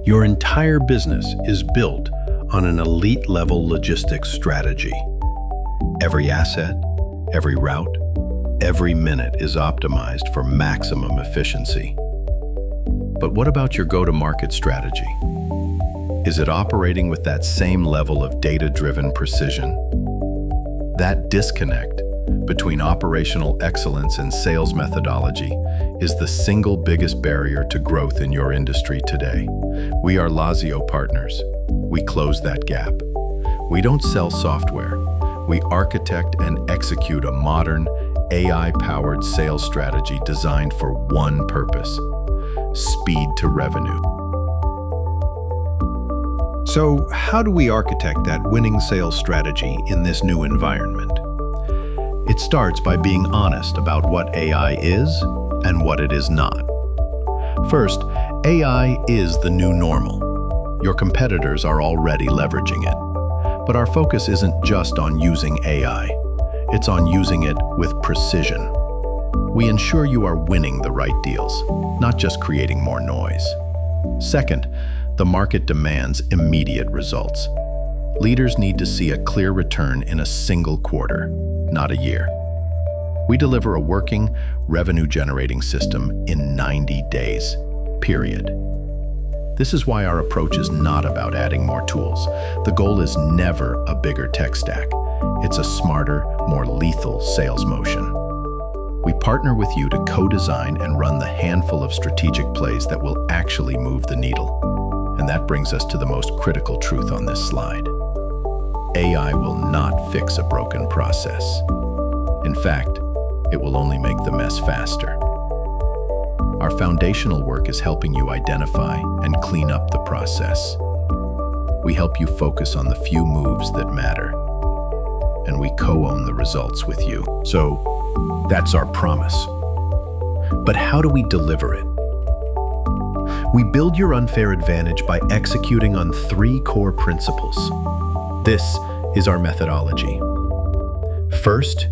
Your entire business is built on an elite-level logistics strategy. Every asset, every route, every minute is optimized for maximum efficiency. But what about your go-to-market strategy? Is it operating with that same level of data-driven precision? That disconnect between operational excellence and sales methodology is the single biggest barrier to growth in your industry today. We are Lazio partners. We close that gap. We don't sell software. We architect and execute a modern, AI-powered sales strategy designed for one purpose: speed to revenue. So, how do we architect that winning sales strategy in this new environment? It starts by being honest about what AI is and what it is not. First, AI is the new normal. Your competitors are already leveraging it. But our focus isn't just on using AI. It's on using it with precision. We ensure you are winning the right deals, not just creating more noise. Second, the market demands immediate results. Leaders need to see a clear return in a single quarter, not a year. We deliver a working, revenue-generating system in 90 days, period. This is why our approach is not about adding more tools. The goal is never a bigger tech stack. It's a smarter, more lethal sales motion. We partner with you to co-design and run the handful of strategic plays that will actually move the needle. And that brings us to the most critical truth on this slide. AI will not fix a broken process. In fact, it will only make the mess faster. Our foundational work is helping you identify and clean up the process. We help you focus on the few moves that matter, and we co-own the results with you. So, that's our promise. But how do we deliver it? We build your unfair advantage by executing on 3 core principles. This is our methodology. First,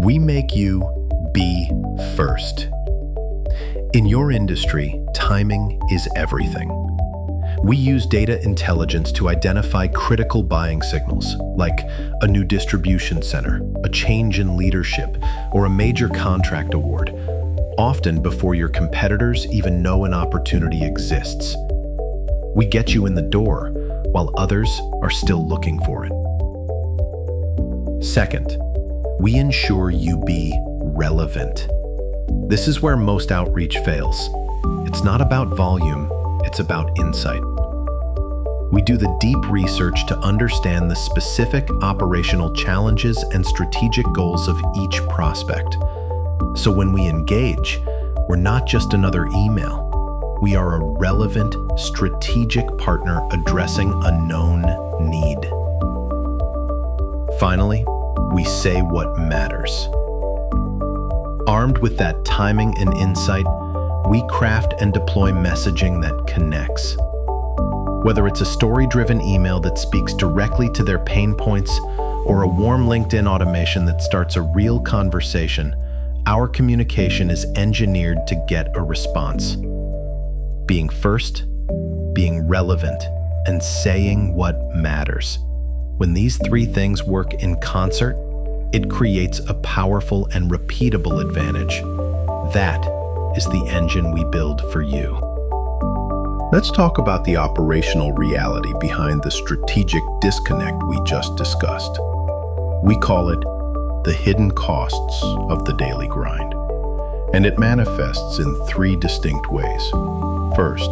we make you be first. In your industry, timing is everything. We use data intelligence to identify critical buying signals, like a new distribution center, a change in leadership, or a major contract award, often before your competitors even know an opportunity exists. We get you in the door while others are still looking for it. Second, we ensure you be relevant. This is where most outreach fails. It's not about volume, it's about insight. We do the deep research to understand the specific operational challenges and strategic goals of each prospect. So when we engage, we're not just another email. We are a relevant, strategic partner addressing a known need. Finally, we say what matters. Armed with that timing and insight, we craft and deploy messaging that connects. Whether it's a story-driven email that speaks directly to their pain points or a warm LinkedIn automation that starts a real conversation, our communication is engineered to get a response. Being first, being relevant, and saying what matters. When these 3 things work in concert, it creates a powerful and repeatable advantage. That is the engine we build for you. Let's talk about the operational reality behind the strategic disconnect we just discussed. We call it the hidden costs of the daily grind. And it manifests in 3 distinct ways. First,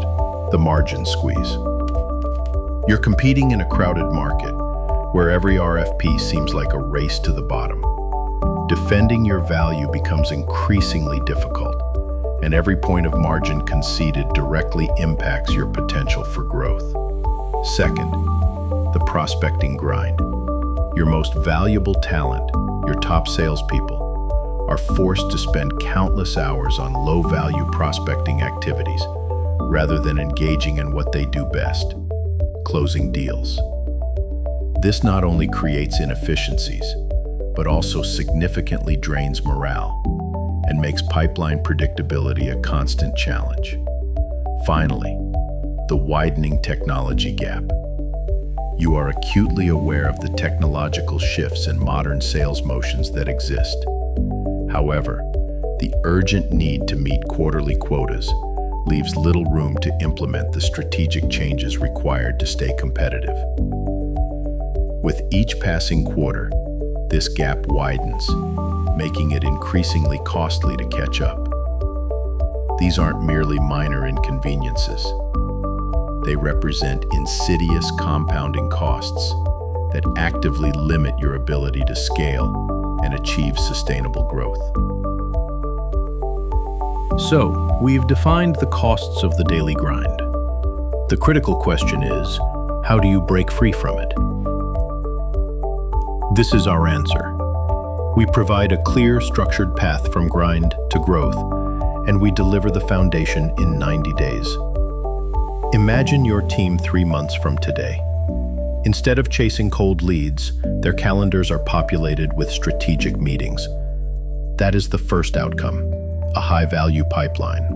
the margin squeeze. You're competing in a crowded market where every RFP seems like a race to the bottom. Defending your value becomes increasingly difficult, and every point of margin conceded directly impacts your potential for growth. Second, the prospecting grind. Your most valuable talent, your top salespeople, are forced to spend countless hours on low-value prospecting activities rather than engaging in what they do best, closing deals. This not only creates inefficiencies, but also significantly drains morale and makes pipeline predictability a constant challenge. Finally, the widening technology gap. You are acutely aware of the technological shifts and modern sales motions that exist. However, the urgent need to meet quarterly quotas leaves little room to implement the strategic changes required to stay competitive. With each passing quarter, this gap widens, making it increasingly costly to catch up. These aren't merely minor inconveniences. They represent insidious compounding costs that actively limit your ability to scale and achieve sustainable growth. So, we've defined the costs of the daily grind. The critical question is, how do you break free from it? This is our answer. We provide a clear, structured path from grind to growth, and we deliver the foundation in 90 days. Imagine your team 3 months from today. Instead of chasing cold leads, their calendars are populated with strategic meetings. That is the first outcome, a high-value pipeline.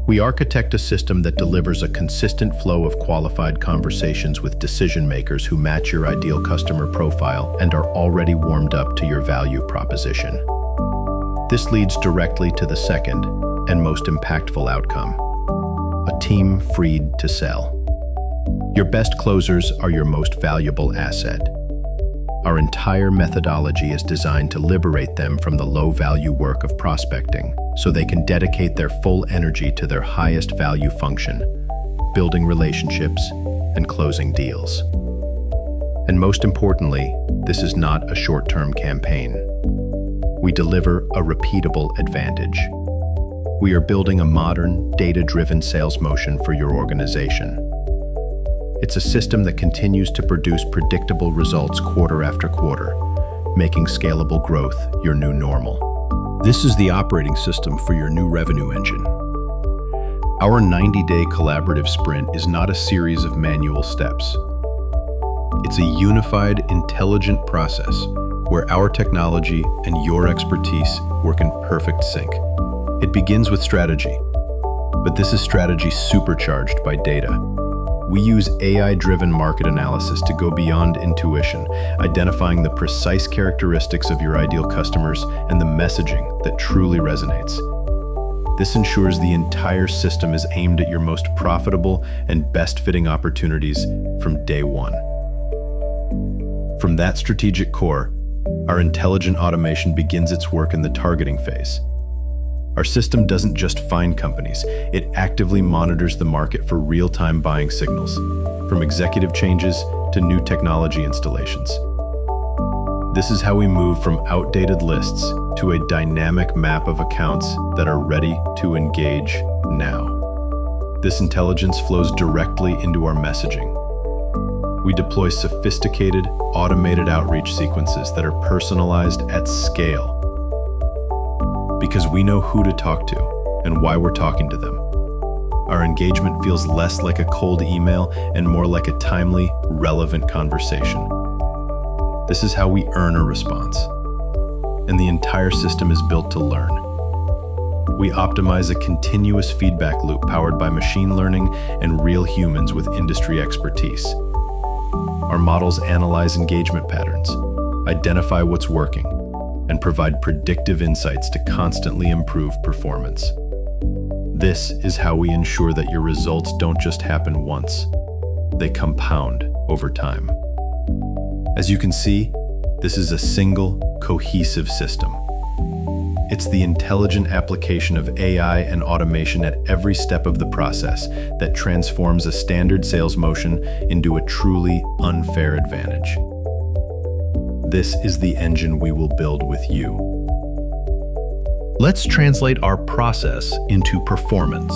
We architect a system that delivers a consistent flow of qualified conversations with decision-makers who match your ideal customer profile and are already warmed up to your value proposition. This leads directly to the second and most impactful outcome: a team freed to sell. Your best closers are your most valuable asset. Our entire methodology is designed to liberate them from the low-value work of prospecting, so they can dedicate their full energy to their highest value function, building relationships and closing deals. And most importantly, this is not a short-term campaign. We deliver a repeatable advantage. We are building a modern, data-driven sales motion for your organization. It's a system that continues to produce predictable results quarter after quarter, making scalable growth your new normal. This is the operating system for your new revenue engine. Our 90-day collaborative sprint is not a series of manual steps. It's a unified, intelligent process where our technology and your expertise work in perfect sync. It begins with strategy, but this is strategy supercharged by data. We use AI-driven market analysis to go beyond intuition, identifying the precise characteristics of your ideal customers and the messaging that truly resonates. This ensures the entire system is aimed at your most profitable and best-fitting opportunities from day one. From that strategic core, our intelligent automation begins its work in the targeting phase. Our system doesn't just find companies, it actively monitors the market for real-time buying signals, from executive changes to new technology installations. This is how we move from outdated lists to a dynamic map of accounts that are ready to engage now. This intelligence flows directly into our messaging. We deploy sophisticated, automated outreach sequences that are personalized at scale, because we know who to talk to and why we're talking to them. Our engagement feels less like a cold email and more like a timely, relevant conversation. This is how we earn a response, and the entire system is built to learn. We optimize a continuous feedback loop powered by machine learning and real humans with industry expertise. Our models analyze engagement patterns, identify what's working, and provide predictive insights to constantly improve performance. This is how we ensure that your results don't just happen once, they compound over time. As you can see, this is a single, cohesive system. It's the intelligent application of AI and automation at every step of the process that transforms a standard sales motion into a truly unfair advantage. This is the engine we will build with you. Let's translate our process into performance.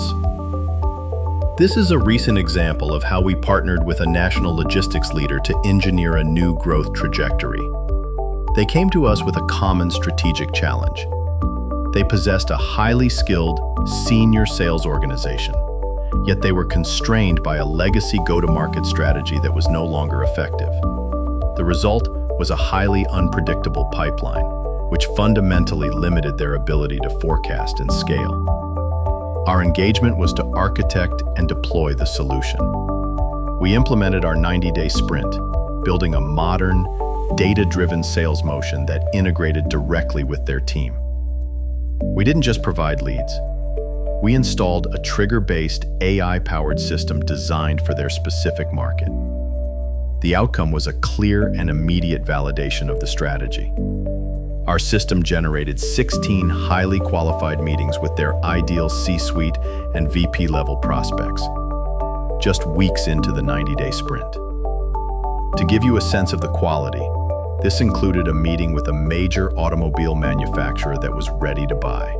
This is a recent example of how we partnered with a national logistics leader to engineer a new growth trajectory. They came to us with a common strategic challenge. They possessed a highly skilled, senior sales organization, yet they were constrained by a legacy go-to-market strategy that was no longer effective. The result was a highly unpredictable pipeline, which fundamentally limited their ability to forecast and scale. Our engagement was to architect and deploy the solution. We implemented our 90-day sprint, building a modern, data-driven sales motion that integrated directly with their team. We didn't just provide leads. We installed a trigger-based, AI-powered system designed for their specific market. The outcome was a clear and immediate validation of the strategy. Our system generated 16 highly qualified meetings with their ideal C-suite and VP-level prospects, just weeks into the 90-day sprint. To give you a sense of the quality, this included a meeting with a major automobile manufacturer that was ready to buy.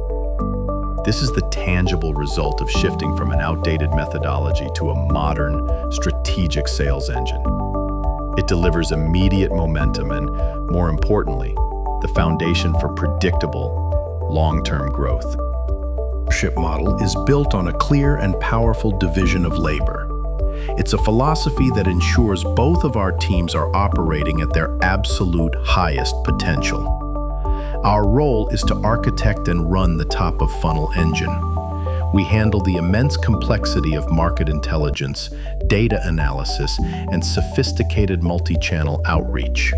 This is the tangible result of shifting from an outdated methodology to a modern, strategic sales engine. It delivers immediate momentum and, more importantly, the foundation for predictable, long-term growth. The leadership model is built on a clear and powerful division of labor. It's a philosophy that ensures both of our teams are operating at their absolute highest potential. Our role is to architect and run the top-of-funnel engine. We handle the immense complexity of market intelligence, data analysis, and sophisticated multi-channel outreach.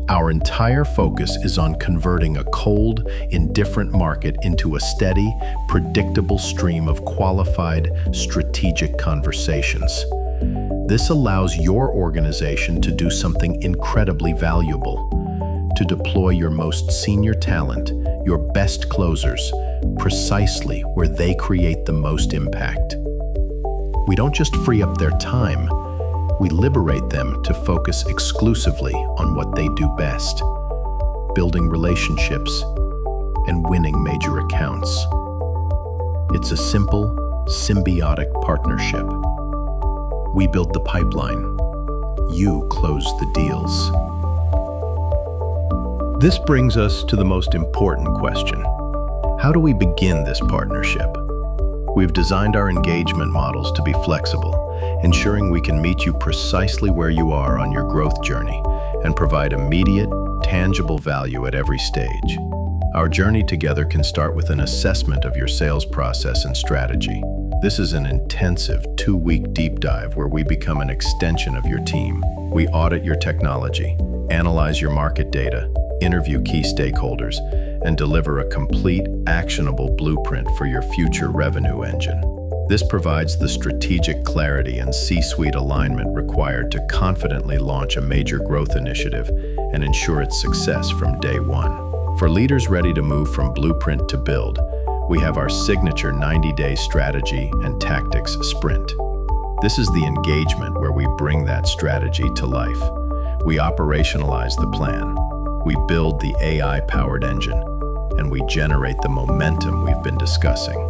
Our entire focus is on converting a cold, indifferent market into a steady, predictable stream of qualified, strategic conversations. This allows your organization to do something incredibly valuable: to deploy your most senior talent, your best closers, precisely where they create the most impact. We don't just free up their time, we liberate them to focus exclusively on what they do best: building relationships and winning major accounts. It's a simple, symbiotic partnership. We build the pipeline. You close the deals. This brings us to the most important question. How do we begin this partnership? We've designed our engagement models to be flexible, ensuring we can meet you precisely where you are on your growth journey and provide immediate, tangible value at every stage. Our journey together can start with an assessment of your sales process and strategy. This is an intensive 2-week deep dive where we become an extension of your team. We audit your technology, analyze your market data, interview key stakeholders, and deliver a complete, actionable blueprint for your future revenue engine. This provides the strategic clarity and C-suite alignment required to confidently launch a major growth initiative and ensure its success from day one. For leaders ready to move from blueprint to build, we have our signature 90-day strategy and tactics sprint. This is the engagement where we bring that strategy to life. We operationalize the plan. We build the AI-powered engine, and we generate the momentum we've been discussing.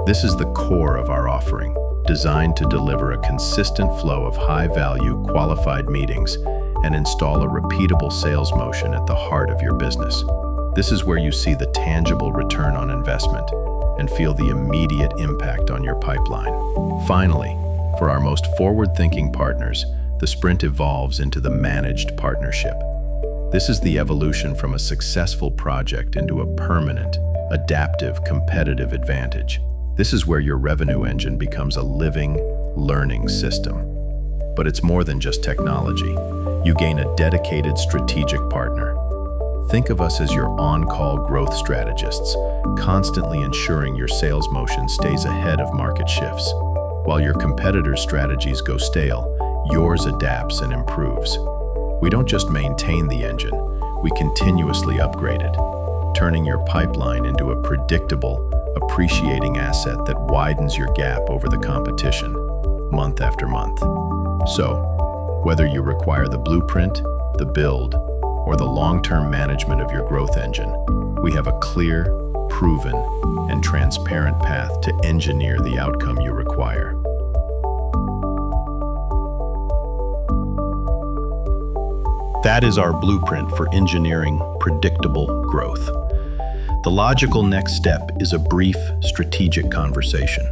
This is the core of our offering, designed to deliver a consistent flow of high-value, qualified meetings and install a repeatable sales motion at the heart of your business. This is where you see the tangible return on investment and feel the immediate impact on your pipeline. Finally, for our most forward-thinking partners, the sprint evolves into the managed partnership. This is the evolution from a successful project into a permanent, adaptive, competitive advantage. This is where your revenue engine becomes a living, learning system. But it's more than just technology. You gain a dedicated strategic partner. Think of us as your on-call growth strategists, constantly ensuring your sales motion stays ahead of market shifts. While your competitors' strategies go stale, yours adapts and improves. We don't just maintain the engine, we continuously upgrade it, turning your pipeline into a predictable, appreciating asset that widens your gap over the competition, month after month. So, whether you require the blueprint, the build, or the long-term management of your growth engine, we have a clear, proven, and transparent path to engineer the outcome you require. That is our blueprint for engineering predictable growth. The logical next step is a brief, strategic conversation.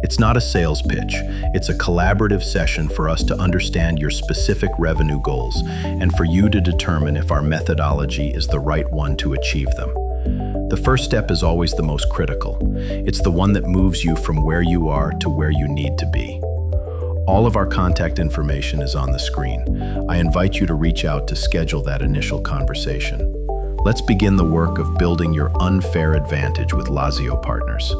It's not a sales pitch, it's a collaborative session for us to understand your specific revenue goals and for you to determine if our methodology is the right one to achieve them. The first step is always the most critical. It's the one that moves you from where you are to where you need to be. All of our contact information is on the screen. I invite you to reach out to schedule that initial conversation. Let's begin the work of building your unfair advantage with Lazio partners.